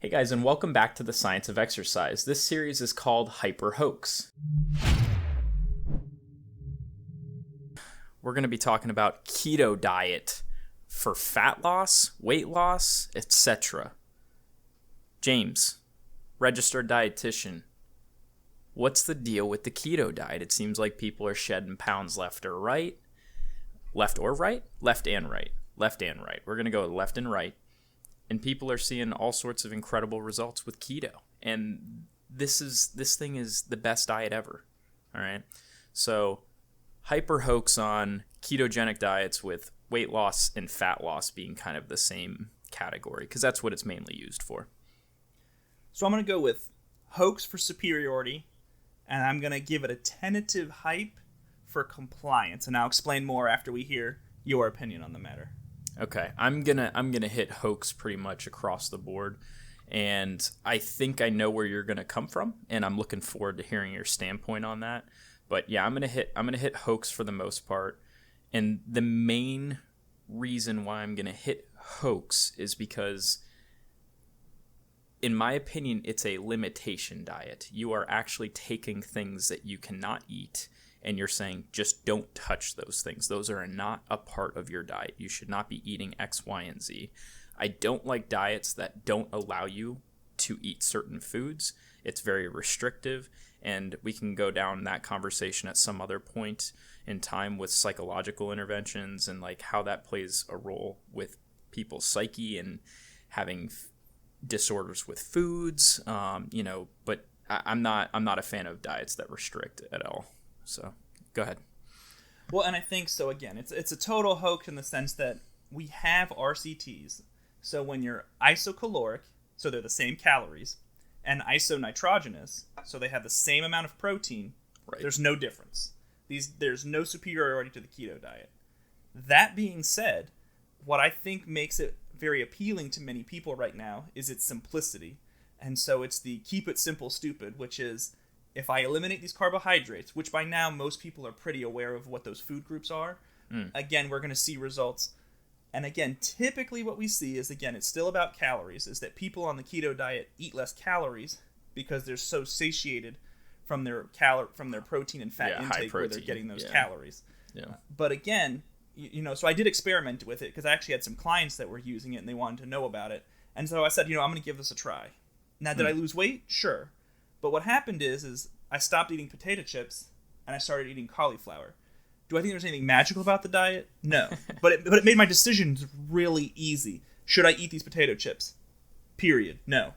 Hey guys, and welcome back to the Science of Exercise. This series is called HYPE or HOAX. We're going to be talking about keto diet for fat loss, weight loss, etc. James, registered dietitian, what's the deal with the keto diet? It seems like people are shedding pounds left or right. Left or right? Left and right. Left and right. We're going to go left and right. And people are seeing all sorts of incredible results with keto. And this thing is the best diet ever. All right. So HYPE or HOAX on ketogenic diets with weight loss and fat loss being kind of the same category, because that's what it's mainly used for. So I'm going to go with hoax for superiority, and I'm going to give it a tentative hype for compliance. And I'll explain more after we hear your opinion on the matter. Okay, I'm gonna hit hoax pretty much across the board, and I think I know where you're gonna come from, and I'm looking forward to hearing your standpoint on that. But yeah, I'm gonna hit hoax for the most part, and the main reason why I'm gonna hit hoax is because, in my opinion, it's a limitation diet. You are actually taking things that you cannot eat, and you're saying, just don't touch those things. Those are not a part of your diet. You should not be eating X, Y, and Z. I don't like diets that don't allow you to eat certain foods. It's very restrictive, and we can go down that conversation at some other point in time with psychological interventions and like how that plays a role with people's psyche and having disorders with foods. But I'm not a fan of diets that restrict at all. So, go ahead. Well, and I think so. Again, it's a total hoax in the sense that we have RCTs. So when you're isocaloric, so they're the same calories, and isonitrogenous, so they have the same amount of protein, right. There's no difference. There's no superiority to the keto diet. That being said, what I think makes it very appealing to many people right now is its simplicity. And so it's the keep it simple stupid, which is, if I eliminate these carbohydrates, which by now most people are pretty aware of what those food groups are, again, we're going to see results. And again, typically what we see is, again, it's still about calories, is that people on the keto diet eat less calories because they're so satiated from their protein and fat intake where they're getting those calories. Yeah. But again, so I did experiment with it because I actually had some clients that were using it and they wanted to know about it. And so I said, I'm going to give this a try. Now, did I lose weight? Sure. But what happened is I stopped eating potato chips and I started eating cauliflower. Do I think there's anything magical about the diet? No. but it made my decisions really easy. Should I eat these potato chips? Period. No.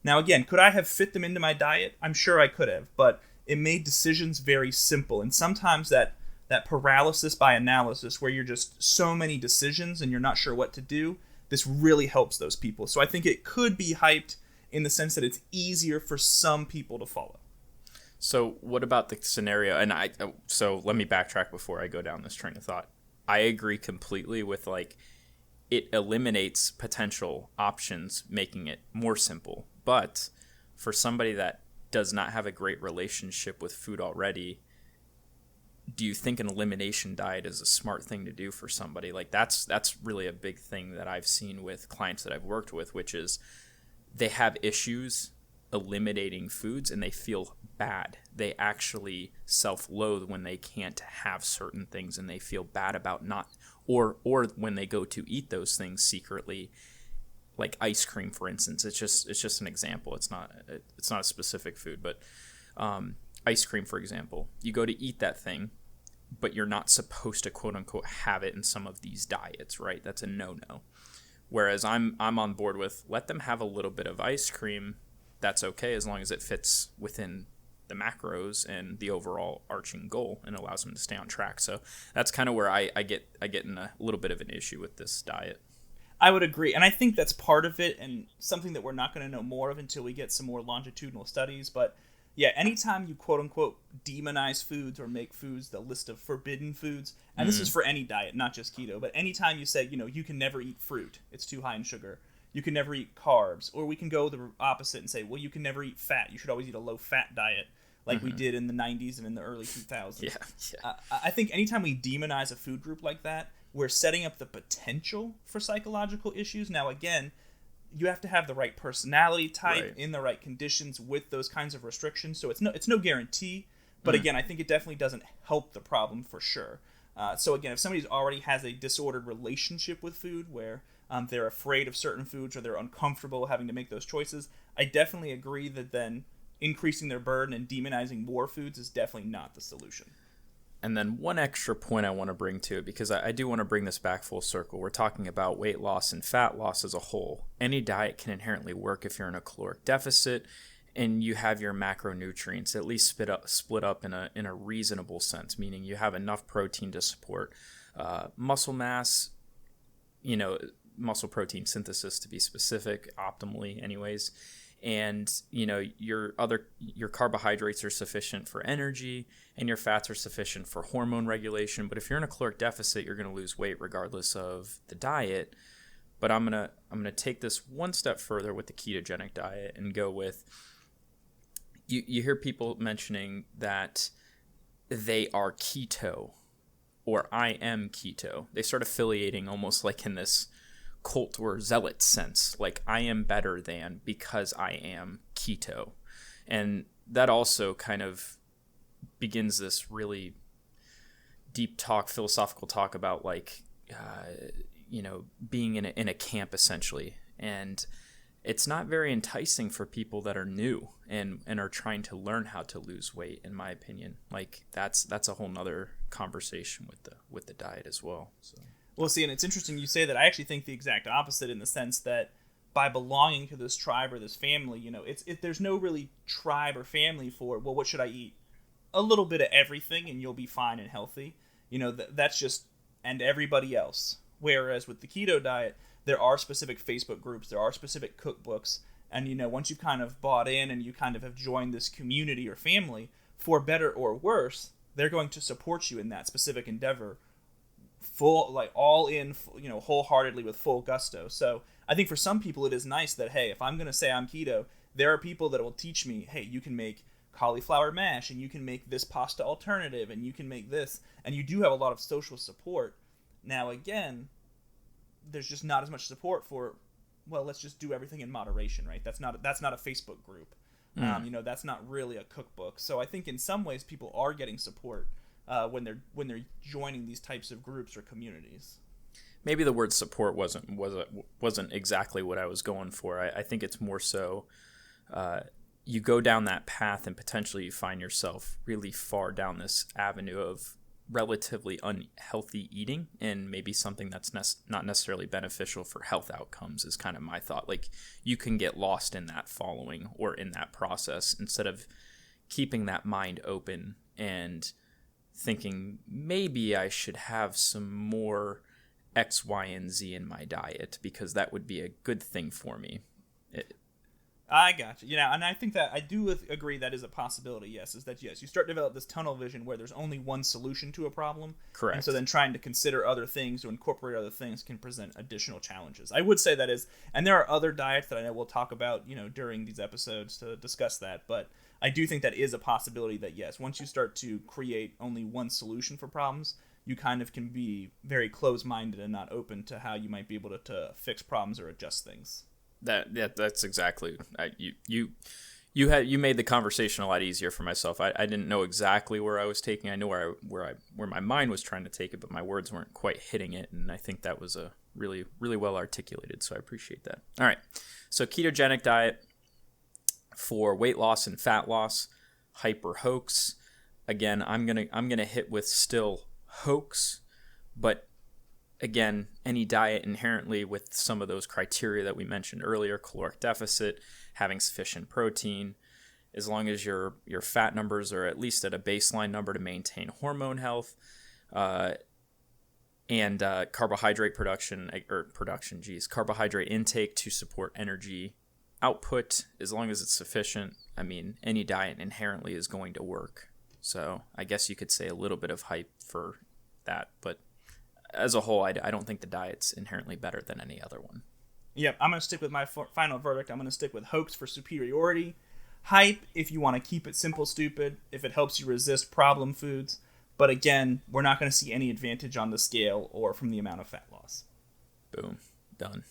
Now again, could I have fit them into my diet? I'm sure I could have, but it made decisions very simple. And sometimes that paralysis by analysis where you're just so many decisions and you're not sure what to do, this really helps those people. So I think it could be hyped in the sense that it's easier for some people to follow. So what about the scenario? And so let me backtrack before I go down this train of thought. I agree completely with it eliminates potential options, making it more simple. But for somebody that does not have a great relationship with food already, do you think an elimination diet is a smart thing to do for somebody? That's really a big thing that I've seen with clients that I've worked with, which is they have issues eliminating foods and they feel bad. They actually self-loathe when they can't have certain things and they feel bad about not, or when they go to eat those things secretly, like ice cream, for instance. It's just an example. It's not a specific food, but ice cream, for example. You go to eat that thing, but you're not supposed to quote unquote have it in some of these diets, right? That's a no-no. Whereas I'm on board with let them have a little bit of ice cream. That's okay as long as it fits within the macros and the overall arching goal and allows them to stay on track. So that's kind of where I get in a little bit of an issue with this diet. I would agree. And I think that's part of it and something that we're not going to know more of until we get some more longitudinal studies. But yeah, anytime you quote unquote demonize foods or make foods the list of forbidden foods, and this is for any diet, not just keto, but anytime you say, you can never eat fruit, it's too high in sugar. You can never eat carbs, or we can go the opposite and say, well, you can never eat fat. You should always eat a low-fat diet like we did in the 90s and in the early 2000s. Yeah. I think anytime we demonize a food group like that, we're setting up the potential for psychological issues. Now, again, you have to have the right personality type Right. in the right conditions with those kinds of restrictions. So it's no guarantee, but again, I think it definitely doesn't help the problem for sure. So again, if somebody already has a disordered relationship with food where they're afraid of certain foods or they're uncomfortable having to make those choices, I definitely agree that then increasing their burden and demonizing more foods is definitely not the solution. And then one extra point I want to bring to it, because I do want to bring this back full circle. We're talking about weight loss and fat loss as a whole. Any diet can inherently work if you're in a caloric deficit and you have your macronutrients at least split up in a reasonable sense, meaning you have enough protein to support muscle mass, muscle protein synthesis to be specific, optimally anyways. And your carbohydrates are sufficient for energy and your fats are sufficient for hormone regulation. But if you're in a caloric deficit, you're going to lose weight regardless of the diet. But I'm gonna take this one step further with the ketogenic diet and go with, you hear people mentioning that they are keto or I am keto. They start affiliating almost like in this cult or zealot sense, like I am better than because I am keto. And that also kind of begins this really deep talk, philosophical talk about like being in a camp essentially. And it's not very enticing for people that are new and are trying to learn how to lose weight, in my opinion. Like that's a whole nother conversation with the diet as well. So Well, see, and it's interesting you say that. I actually think the exact opposite, in the sense that by belonging to this tribe or this family, there's no really tribe or family for, well, what should I eat? A little bit of everything and you'll be fine and healthy. That's just, and everybody else. Whereas with the keto diet, there are specific Facebook groups, there are specific cookbooks, and once you've kind of bought in and you kind of have joined this community or family, for better or worse, they're going to support you in that specific endeavor full, like all in, wholeheartedly with full gusto. So I think for some people it is nice that, hey, if I'm going to say I'm keto, there are people that will teach me, hey, you can make cauliflower mash and you can make this pasta alternative and you can make this, and you do have a lot of social support. Now again, there's just not as much support for, well, let's just do everything in moderation, right? That's not a Facebook group. That's not really a cookbook. So I think in some ways people are getting support when they're joining these types of groups or communities. Maybe the word support wasn't exactly what I was going for. I think it's more so you go down that path and potentially you find yourself really far down this avenue of relatively unhealthy eating, and maybe something that's not necessarily beneficial for health outcomes is kind of my thought. Like you can get lost in that following or in that process instead of keeping that mind open and thinking maybe I should have some more X, Y, and Z in my diet because that would be a good thing for me. I got you. And I think that I do agree that is a possibility, yes, you start to develop this tunnel vision where there's only one solution to a problem. Correct. And so then trying to consider other things or incorporate other things can present additional challenges. I would say that is, and there are other diets that I know we'll talk about, during these episodes to discuss that, but I do think that is a possibility that, yes, once you start to create only one solution for problems, you kind of can be very closed-minded and not open to how you might be able to fix problems or adjust things. That's exactly you made the conversation a lot easier for myself. I didn't know exactly where I was taking. I knew where my mind was trying to take it, but my words weren't quite hitting it, and I think that was a really really well articulated. So I appreciate that. All right, so ketogenic diet for weight loss and fat loss, HYPE or HOAX. Again, I'm gonna hit with still HOAX, but again, any diet inherently with some of those criteria that we mentioned earlier, caloric deficit, having sufficient protein, as long as your fat numbers are at least at a baseline number to maintain hormone health, and carbohydrate carbohydrate intake to support energy output, as long as it's sufficient. I mean, any diet inherently is going to work. So I guess you could say a little bit of HYPE for that, but as a whole, I don't think the diet's inherently better than any other one. Yep, I'm going to stick with my final verdict. I'm going to stick with HOAX for superiority. HYPE if you want to keep it simple, stupid, if it helps you resist problem foods. But again, we're not going to see any advantage on the scale or from the amount of fat loss. Boom. Done.